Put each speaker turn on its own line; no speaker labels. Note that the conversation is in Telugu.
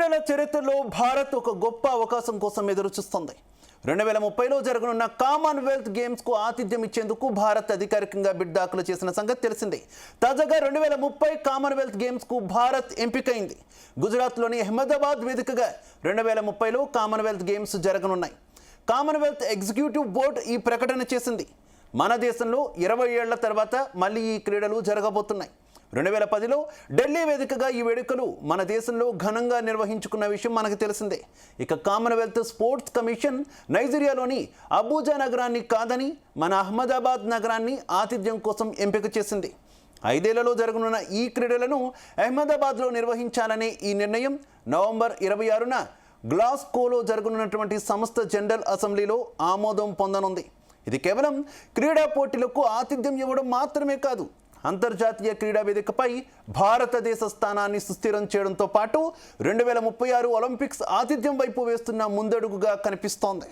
క్రీడల చరిత్రలో భారత్ ఒక గొప్ప అవకాశం కోసం ఎదురుచూస్తుంది. 2030లో జరగనున్న కామన్వెల్త్ గేమ్స్కు ఆతిథ్యం ఇచ్చేందుకు భారత్ అధికారికంగా బిడ్ దాఖలు చేసిన సంగతి తెలిసిందే. తాజాగా 2030 కామన్వెల్త్ గేమ్స్కు భారత్ ఎంపికైంది. గుజరాత్లోని అహ్మదాబాద్ వేదికగా 2030లో కామన్వెల్త్ గేమ్స్ జరగనున్నాయి. కామన్వెల్త్ ఎగ్జిక్యూటివ్ బోర్డు ఈ ప్రకటన చేసింది. మన దేశంలో 20 ఏళ్ల తర్వాత మళ్ళీ ఈ క్రీడలు జరగబోతున్నాయి. 2010లో ఢిల్లీ వేదికగా ఈ వేడుకలు మన దేశంలో ఘనంగా నిర్వహించుకున్న విషయం మనకు తెలిసిందే. ఇక కామన్వెల్త్ స్పోర్ట్స్ కమిషన్ నైజీరియాలోని అబూజా నగరాన్ని కాదని మన అహ్మదాబాద్ నగరాన్ని ఆతిథ్యం కోసం ఎంపిక చేసింది. 5 ఏళ్లలో జరగనున్న ఈ క్రీడలను అహ్మదాబాద్లో నిర్వహించాలనే ఈ నిర్ణయం నవంబర్ 26న గ్లాస్గోలో జరగనున్నటువంటి సంస్థ జనరల్ అసెంబ్లీలో ఆమోదం పొందనుంది. ఇది కేవలం క్రీడా పోటీలకు ఆతిథ్యం ఇవ్వడం మాత్రమే కాదు, అంతర్జాతీయ క్రీడా వేదికపై భారతదేశ స్థానాన్ని సుస్థిరం చేయడంతో పాటు 2036 ఒలింపిక్స్ ఆతిథ్యం వైపు వేస్తున్న ముందడుగుగా కనిపిస్తోంది.